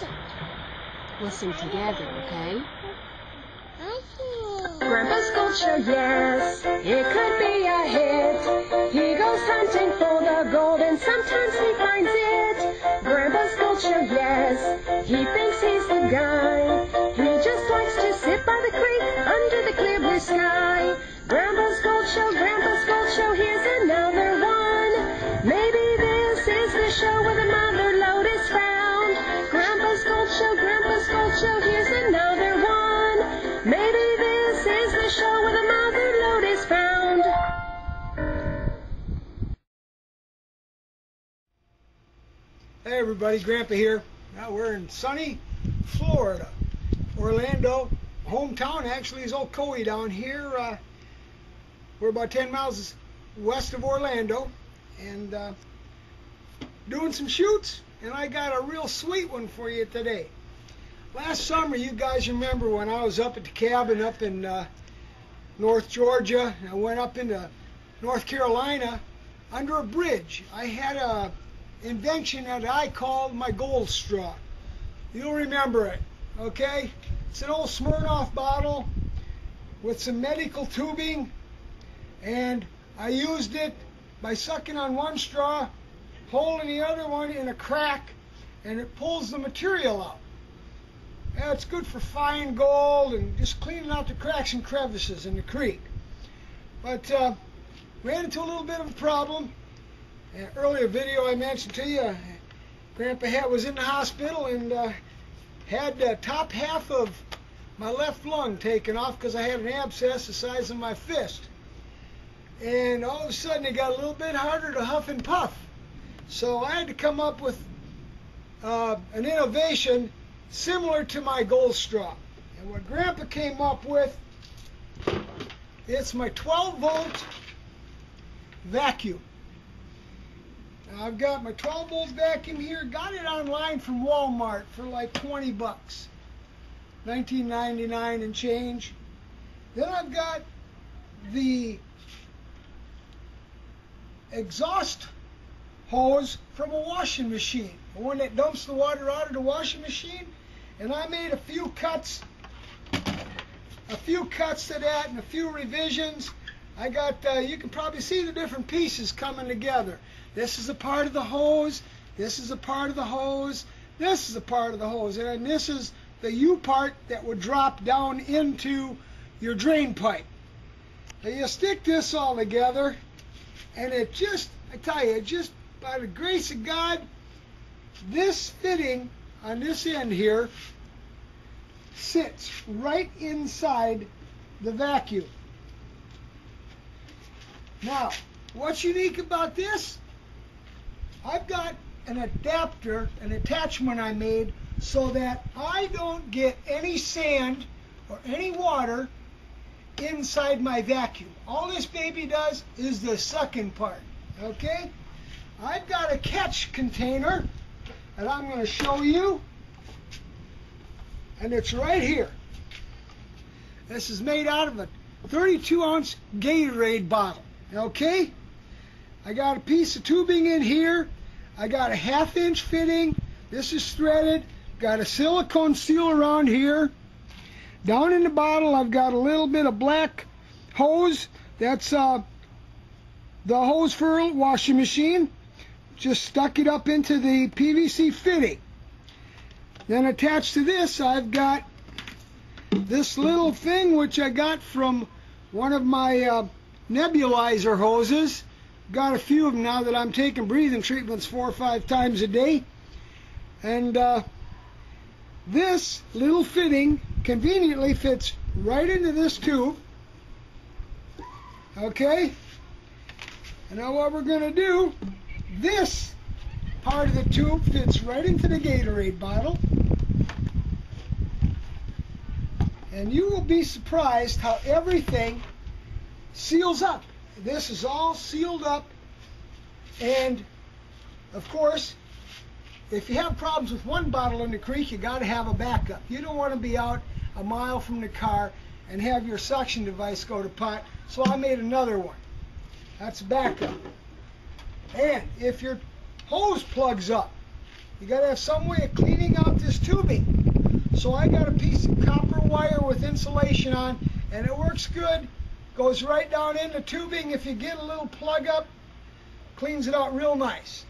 listen. Listen together, okay? Grandpa's culture, yes, it could be a hit. He goes hunting for the gold and sometimes he finds it. Grandpa's culture, yes, he thinks he's the guy. He just likes to sit by the creek under the clear blue sky. Grandpa's Gold Show, here's another one. Maybe this is the show where the mother lode is found. Grandpa's Gold Show, here's another one. Maybe this is the show where the mother lode is found. Hey everybody, Grandpa here. Now we're in sunny Florida. Orlando, hometown actually is Ocoee down here. We're about 10 miles west of Orlando and doing some shoots, and I got a real sweet one for you today. Last summer, you guys remember when I was up at the cabin up in North Georgia, and I went up into North Carolina under a bridge. I had a invention that I called my gold straw. You'll remember it, okay? It's an old Smirnoff bottle with some medical tubing, and I used it by sucking on one straw, holding the other one in a crack, and it pulls the material out. Yeah, it's good for fine gold and just cleaning out the cracks and crevices in the creek. But ran into a little bit of a problem. In an earlier video I mentioned to you, Grandpa was in the hospital and had the top half of my left lung taken off because I had an abscess the size of my fist. And all of a sudden it got a little bit harder to huff and puff. So I had to come up with an innovation similar to my gold straw. And what Grandpa came up with, it's my 12-volt vacuum. Now I've got my 12-volt vacuum here. Got it online from Walmart for like 20 bucks. $19.99 and change. Then I've got the exhaust hose from a washing machine, the one that dumps the water out of the washing machine. And I made a few cuts to that and a few revisions. I got, you can probably see the different pieces coming together. This is a part of the hose, this is a part of the hose, this is a part of the hose, and this is the U part that would drop down into your drain pipe. Now you stick this all together, and it just, I tell you, just by the grace of God, this fitting on this end here sits right inside the vacuum. Now, what's unique about this? I've got an adapter, an attachment I made so that I don't get any sand or any water inside my vacuum. All this baby does is the sucking part, okay? I've got a catch container that I'm going to show you, and it's right here. This is made out of a 32-ounce Gatorade bottle, okay? I got a piece of tubing in here. I got a 1/2-inch fitting. This is threaded. Got a silicone seal around here. Down in the bottle, I've got a little bit of black hose. That's the hose for a washing machine. Just stuck it up into the PVC fitting. Then attached to this, I've got this little thing which I got from one of my nebulizer hoses. Got a few of them now that I'm taking breathing treatments 4 or 5 times a day. And this little fitting conveniently fits right into this tube. Okay? And now what we're going to do, this part of the tube fits right into the Gatorade bottle. And you will be surprised how everything seals up. This is all sealed up. And of course, if you have problems with one bottle in the creek, you got to have a backup. You don't want to be out a mile from the car and have your suction device go to pot. So I made another one. That's backup. And if your hose plugs up, you got to have some way of cleaning out this tubing. So I got a piece of copper wire with insulation on, and it works good. Goes right down in the tubing. If you get a little plug up, cleans it out real nice.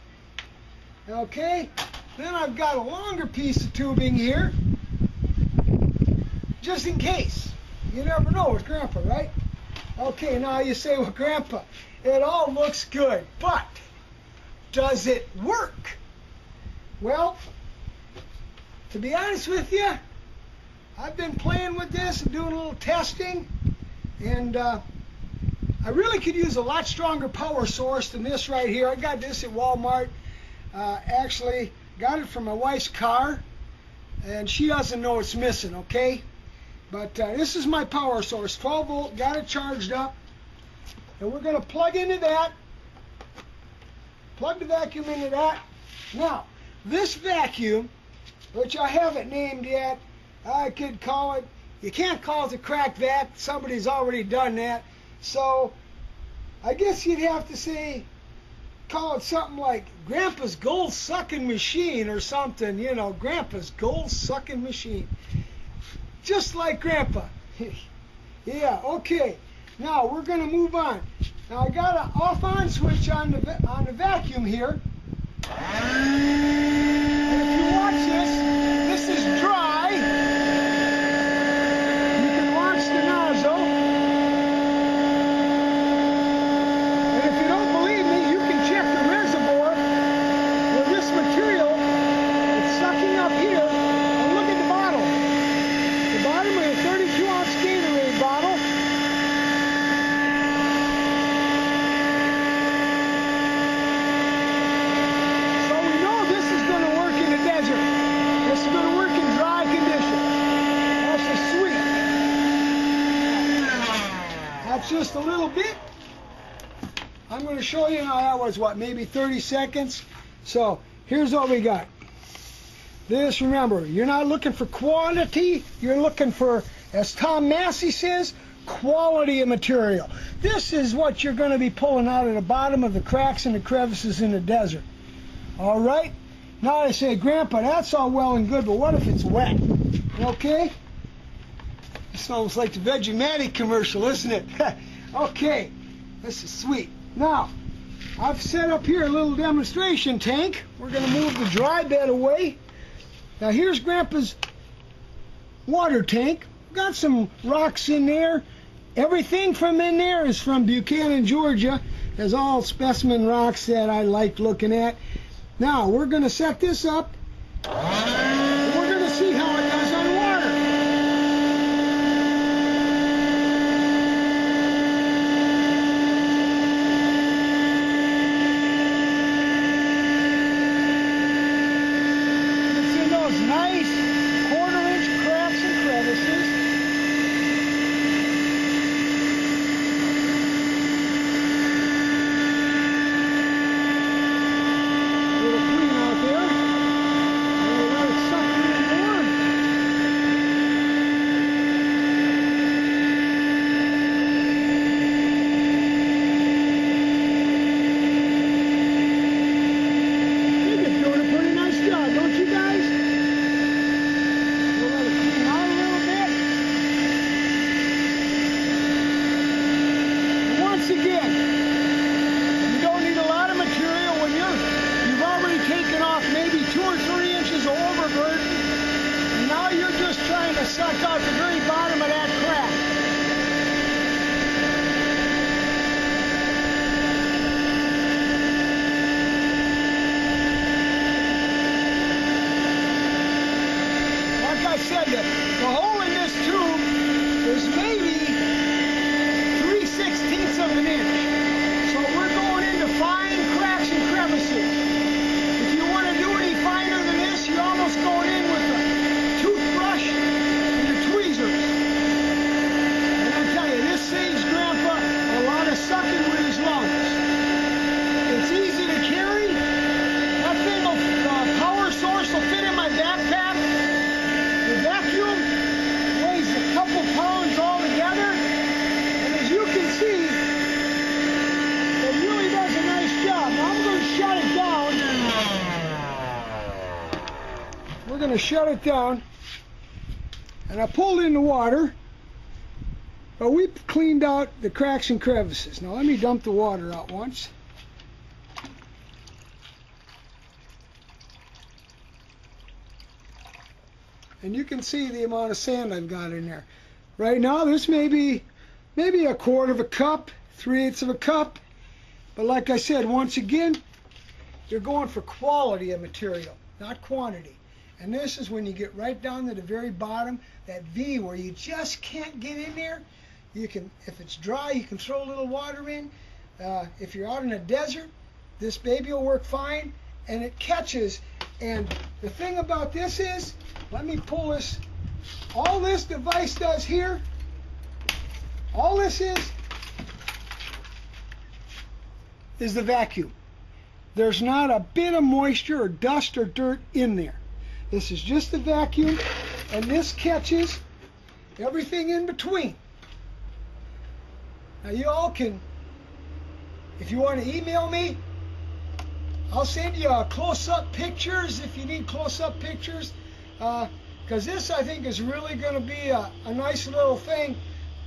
Okay, then I've got a longer piece of tubing here, just in case. You never know with Grandpa, right? Okay, now you say, well, Grandpa, it all looks good, but does it work? Well, to be honest with you, I've been playing with this and doing a little testing, and I really could use a lot stronger power source than this right here. I got this at Walmart. Actually, got it from my wife's car, and she doesn't know it's missing, okay? But this is my power source, 12 volt, got it charged up, and we're going to plug into that, plug the vacuum into that. Now, this vacuum, which I haven't named yet, I could call it, you can't call it a crack vac, somebody's already done that, so I guess you'd have to say, call it something like Grandpa's gold sucking machine or something, you know, Grandpa's gold sucking machine. Just like Grandpa. Yeah, okay. Now we're going to move on. Now I got an off-on switch on the vacuum here. And if you watch this is dry. You can launch the nozzle. And if you don't believe me, you can check the reservoir where this material is sucking up here. And look at the bottle. The bottom of a 32-ounce Gatorade bottle. So we know this is going to work in the desert. This is going to work in dry conditions. That's just sweet. That's just a little bit. I'm going to show you now. That was what, maybe 30 seconds. So here's what we got. This, remember, you're not looking for quantity, you're looking for, as Tom Massey says, quality of material. This is what you're going to be pulling out of the bottom of the cracks and the crevices in the desert. All right? Now I say, Grandpa, that's all well and good, but what if it's wet? Okay? This sounds like the Vegemani commercial, isn't it? Okay, this is sweet. Now, I've set up here a little demonstration tank. We're going to move the dry bed away. Now here's Grandpa's water tank. Got some rocks in there. Everything from in there is from Buchanan, Georgia. There's all specimen rocks that I like looking at. Now we're going to set this up. And we're going to see how it does on water. Nice quarter-inch cracks and crevices. A little clean out there. And we'll let it suck a little more. I think it's doing a pretty nice job, don't you guys? Once again, you don't need a lot of material when you've already taken off maybe 2 or 3 inches of overburden, and now you're just trying to suck out the very bottom of that crack. Like I said, the hole in this tube is maybe 3/16 of an inch. So we're going into fine cracks and crevices. If you want to do any finer than this, you're almost going in with a toothbrush and a tweezer. we're going to shut it down. And I pulled in the water, but we cleaned out the cracks and crevices. Now let me dump the water out once. And you can see the amount of sand I've got in there. Right now, this may be maybe a quarter of a cup, 3/8 of a cup. But like I said, once again, you're going for quality of material, not quantity. And this is when you get right down to the very bottom, that V where you just can't get in there. You can, if it's dry, you can throw a little water in. If you're out in a desert, this baby will work fine, and it catches. And the thing about this is, let me pull this. All this device does here, all this is the vacuum. There's not a bit of moisture or dust or dirt in there. This is just the vacuum, and this catches everything in between. Now you all can, if you want to email me, I'll send you close-up pictures if you need close-up pictures. Because this, I think, is really going to be a nice little thing.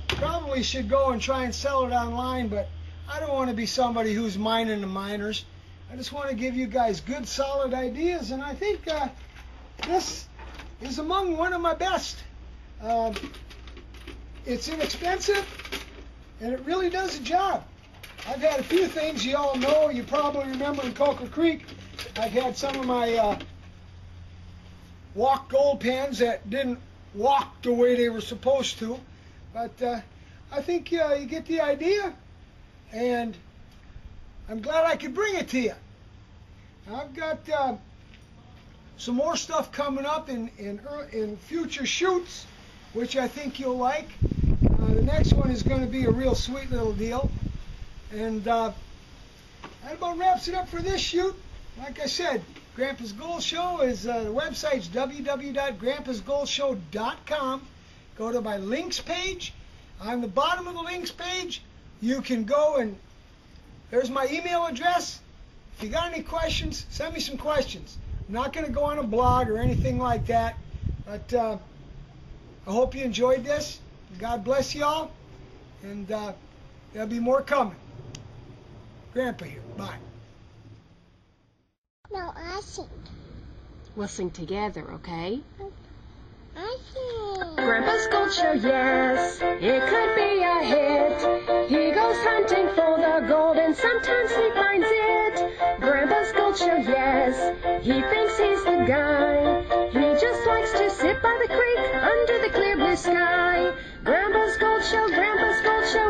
Probably should go and try and sell it online, but I don't want to be somebody who's mining the miners. I just want to give you guys good, solid ideas, and I think this is among one of my best. It's inexpensive, and it really does the job. I've had a few things you all know. You probably remember in Coker Creek, I've had some of my walk gold pans that didn't walk the way they were supposed to. But I think you get the idea, and I'm glad I could bring it to you. I've got some more stuff coming up in future shoots, which I think you'll like. The next one is going to be a real sweet little deal. And that about wraps it up for this shoot. Like I said, Grandpa's Gold Show is the website's www.grampasgoldshow.com. Go to my links page. On the bottom of the links page, you can go and there's my email address. If you got any questions, send me some questions. I'm not going to go on a blog or anything like that, but I hope you enjoyed this. God bless you all, and there'll be more coming. Grandpa here. Bye. No, I sing. We'll sing together, okay? I sing. Grandpa's Gold Show, yes, it could be a hit. He goes hunting for the gold and sometimes he finds it. Grandpa's Gold Show, yes, he thinks he's the guy. He just likes to sit by the creek under the clear blue sky. Grandpa's Gold Show,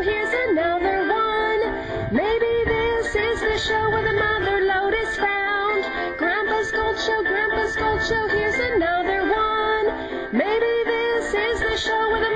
here's another one. Maybe this is the show where the mother lode is found. Grandpa's Gold Show, here's another one. Maybe this is the show where the